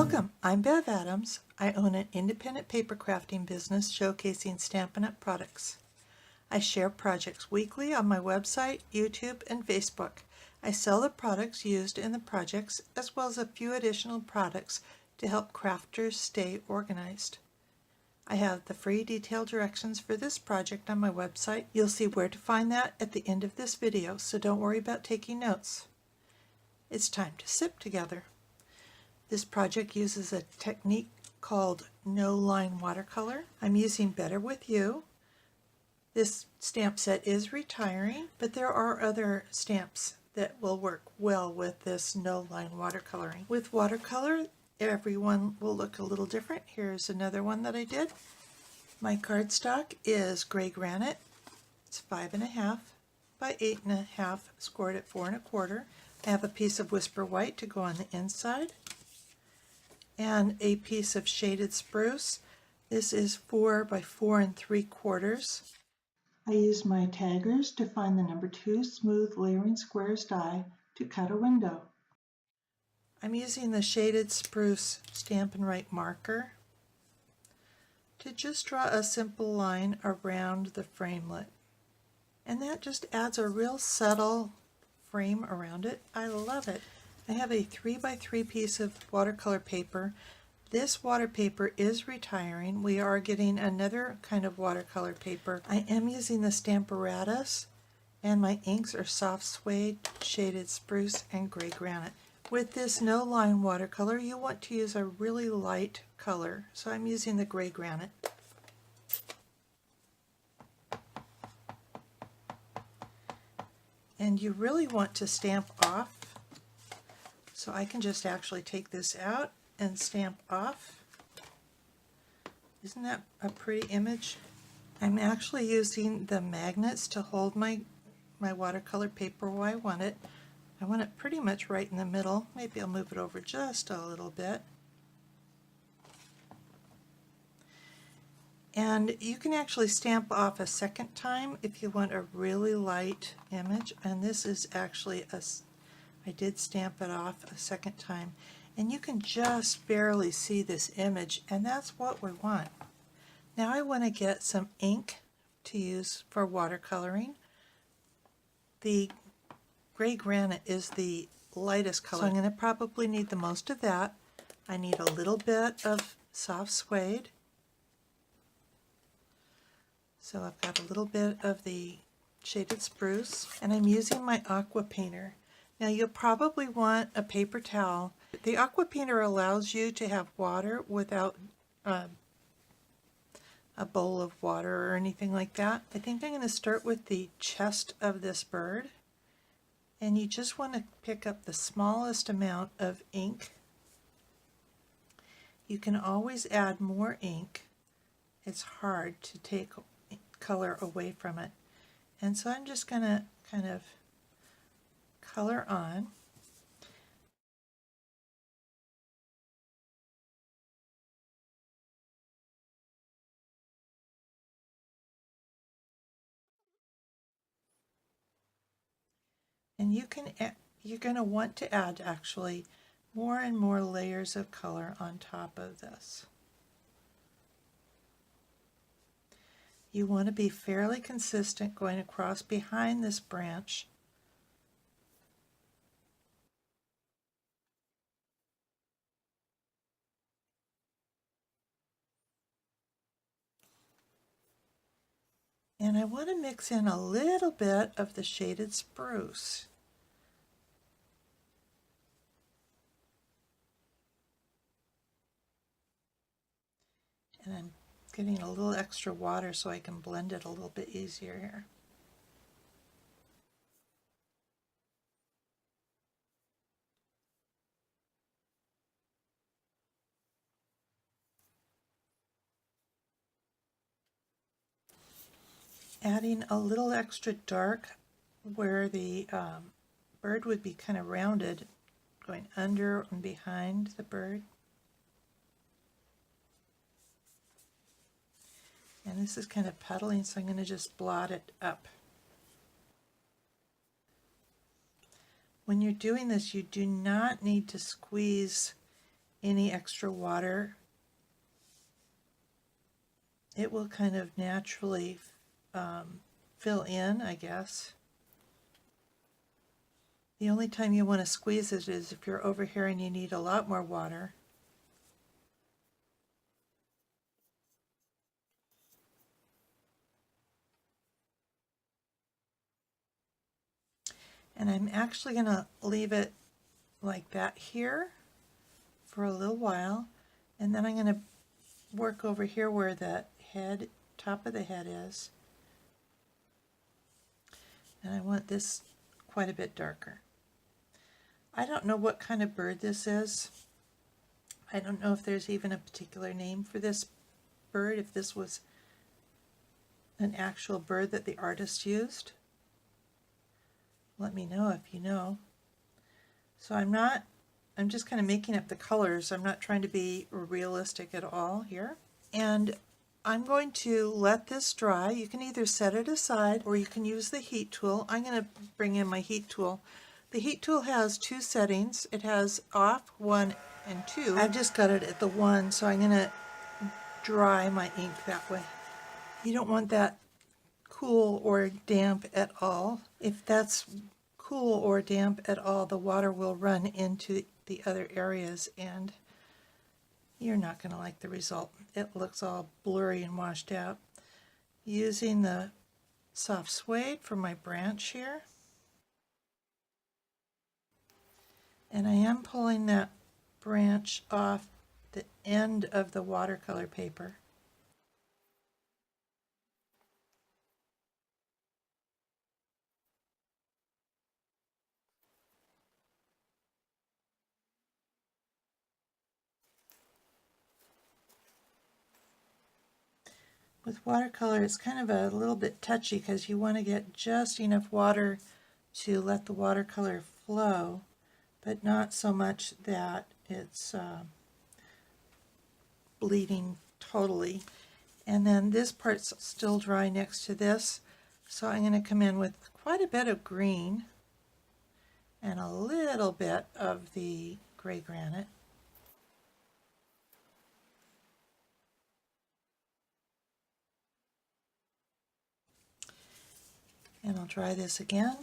Welcome, I'm Bev Adams. I own an independent paper crafting business showcasing Stampin' Up! Products. I share projects weekly on my website, YouTube, and Facebook. I sell the products used in the projects as well as a few additional products to help crafters stay organized. I have the free detailed directions for this project on my website. You'll see where to find that at the end of this video, so don't worry about taking notes. It's time to sip together. This project uses a technique called no-line watercolor. I'm using Better With You. This stamp set is retiring, but there are other stamps that will work well with this no-line watercoloring. With watercolor, everyone will look a little different. Here's another one that I did. My cardstock is gray granite. It's 5.5 by 8.5, scored at 4 1/4. I have a piece of Whisper White to go on the inside, and a piece of shaded spruce. This is 4 by 4 3/4. I use my taggers to find the number 2 smooth layering squares die to cut a window. I'm using the shaded spruce Stampin' Write marker to just draw a simple line around the framelit. And that just adds a real subtle frame around it. I love it. I have a 3 by 3 piece of watercolor paper. This water paper is retiring. We are getting another kind of watercolor paper. I am using the Stamparatus, and my inks are soft suede, shaded spruce, and gray granite. With this no line watercolor, you want to use a really light color, so I'm using the gray granite. And you really want to stamp off. So I can just actually take this out and stamp off. Isn't that a pretty image? I'm actually using the magnets to hold my watercolor paper where I want it. I want it pretty much right in the middle. Maybe I'll move it over just a little bit. And you can actually stamp off a second time if you want a really light image. And this is actually I did stamp it off a second time, and you can just barely see this image, and that's what we want. Now I want to get some ink to use for watercoloring. The gray granite is the lightest color, so I'm going to probably need the most of that. I need a little bit of soft suede. So I've got a little bit of the shaded spruce, and I'm using my aqua painter. Now you'll probably want a paper towel. The aqua painter allows you to have water without a bowl of water or anything like that. I think I'm going to start with the chest of this bird, and you just want to pick up the smallest amount of ink. You can always add more ink. It's hard to take color away from it. And so I'm just going to kind of color on. And you're going to want to add actually more and more layers of color on top of this. You want to be fairly consistent going across behind this branch. And I want to mix in a little bit of the shaded spruce. And I'm getting a little extra water so I can blend it a little bit easier here. Adding a little extra dark where the bird would be kind of rounded, going under and behind the bird. And this is kind of puddling, so I'm going to just blot it up. When you're doing this, you do not need to squeeze any extra water, it will kind of naturally fill in, I guess. The only time you want to squeeze it is if you're over here and you need a lot more water. And I'm actually going to leave it like that here for a little while, and then I'm going to work over here where the head, top of the head is, and I want this quite a bit darker. I don't know what kind of bird this is. I don't know if there's even a particular name for this bird, if this was an actual bird that the artist used. Let me know if you know. So I'm just kind of making up the colors. I'm not trying to be realistic at all here. And I'm going to let this dry. You can either set it aside or you can use the heat tool. I'm going to bring in my heat tool. The heat tool has two settings. It has off, 1 and 2. I've just got it at the 1, so I'm going to dry my ink that way. You don't want that cool or damp at all. If that's cool or damp at all, the water will run into the other areas and you're not going to like the result. It looks all blurry and washed out. Using the soft suede for my branch here. And I am pulling that branch off the end of the watercolor paper. With watercolor, it's kind of a little bit touchy because you want to get just enough water to let the watercolor flow, but not so much that it's bleeding totally. And then this part's still dry next to this, so I'm going to come in with quite a bit of green and a little bit of the gray granite. And I'll dry this again.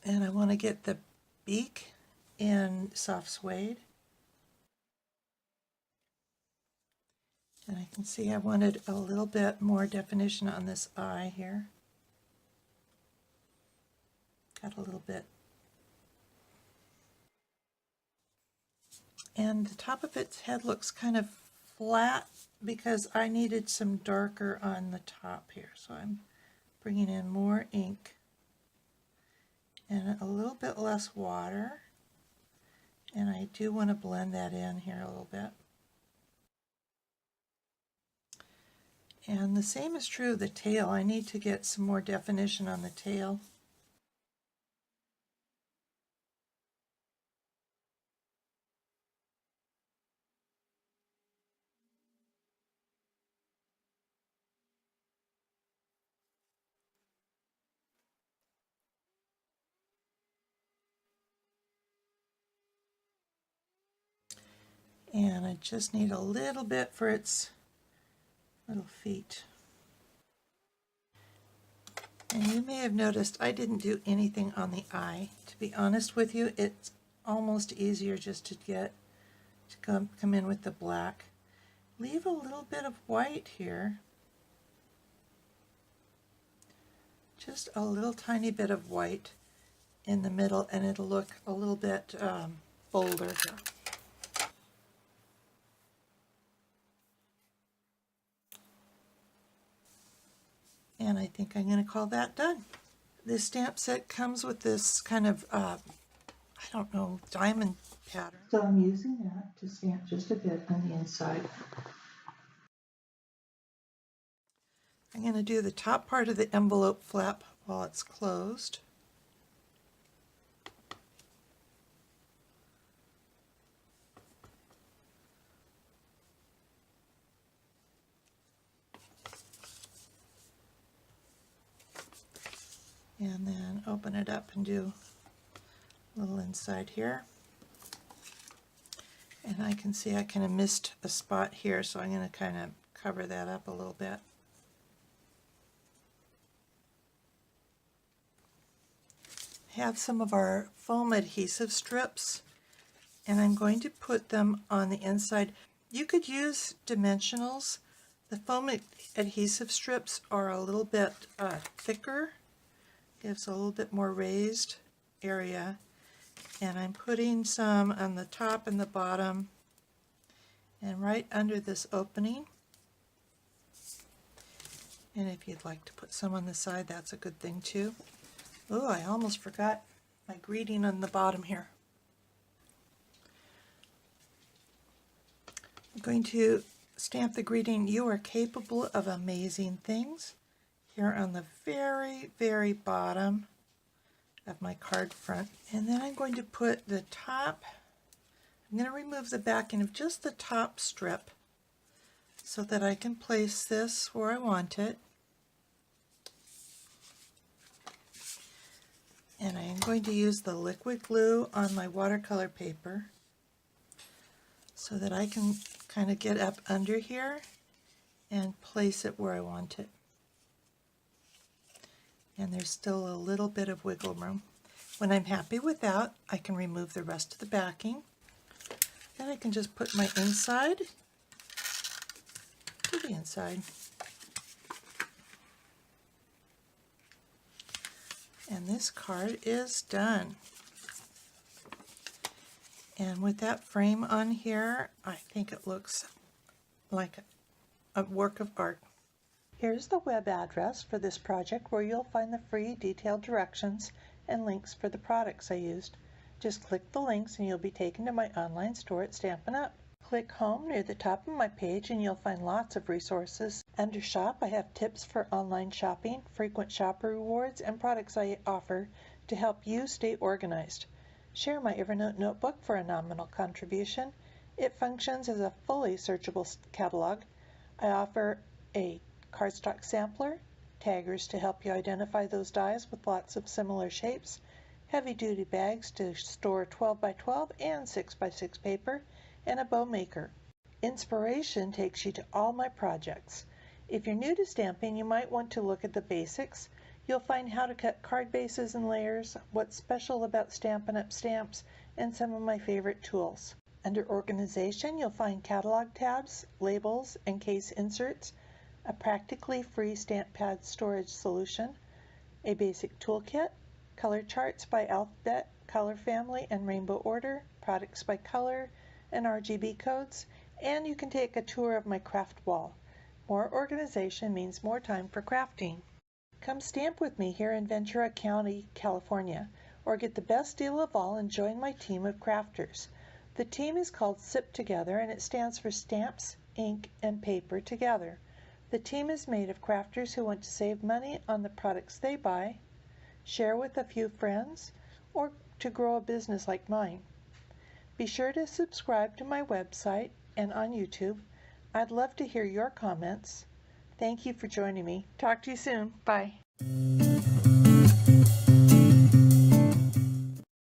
And I want to get the beak in soft suede. And I can see I wanted a little bit more definition on this eye here. Got a little bit. And the top of its head looks kind of flat because I needed some darker on the top here. So I'm bringing in more ink and a little bit less water. And I do want to blend that in here a little bit. And the same is true of the tail. I need to get some more definition on the tail. And I just need a little bit for its little feet. And you may have noticed I didn't do anything on the eye. To be honest with you, it's almost easier just to come in with the black. Leave a little bit of white here. Just a little tiny bit of white in the middle and it'll look a little bit bolder. And I think I'm going to call that done. This stamp set comes with this kind of, I don't know, diamond pattern. So I'm using that to stamp just a bit on the inside. I'm going to do the top part of the envelope flap while it's closed. And then open it up and do a little inside here. And I can see I kind of missed a spot here, so I'm going to kind of cover that up a little bit. I have some of our foam adhesive strips, and I'm going to put them on the inside. You could use dimensionals. The foam adhesive strips are a little bit thicker, gives a little bit more raised area, and I'm putting some on the top and the bottom and right under this opening. And if you'd like to put some on the side, that's a good thing too. Oh, I almost forgot my greeting on the bottom here. I'm going to stamp the greeting, "You are capable of amazing things," here on the very, very bottom of my card front. And then I'm going to put the top, I'm going to remove the backing of just the top strip so that I can place this where I want it. And I am going to use the liquid glue on my watercolor paper so that I can kind of get up under here and place it where I want it. And there's still a little bit of wiggle room. When I'm happy with that, I can remove the rest of the backing. Then I can just put my inside to the inside. And this card is done. And with that frame on here, I think it looks like a work of art. Here's the web address for this project where you'll find the free detailed directions and links for the products I used. Just click the links and you'll be taken to my online store at Stampin' Up! Click Home near the top of my page and you'll find lots of resources. Under Shop, I have tips for online shopping, frequent shopper rewards, and products I offer to help you stay organized. Share my Evernote notebook for a nominal contribution. It functions as a fully searchable catalog. I offer a cardstock sampler, taggers to help you identify those dies with lots of similar shapes, heavy-duty bags to store 12 by 12 and 6 by 6 paper, and a bow maker. Inspiration takes you to all my projects. If you're new to stamping, you might want to look at the basics. You'll find how to cut card bases and layers, what's special about Stampin' Up! Stamps, and some of my favorite tools. Under Organization, you'll find catalog tabs, labels, and case inserts, a practically free stamp pad storage solution, a basic toolkit, color charts by alphabet, color family, and rainbow order, products by color, and RGB codes, and you can take a tour of my craft wall. More organization means more time for crafting. Come stamp with me here in Ventura County, California, or get the best deal of all and join my team of crafters. The team is called SIP Together, and it stands for Stamps, Ink, and Paper Together. The team is made of crafters who want to save money on the products they buy, share with a few friends, or to grow a business like mine. Be sure to subscribe to my website and on YouTube. I'd love to hear your comments. Thank you for joining me. Talk to you soon. Bye.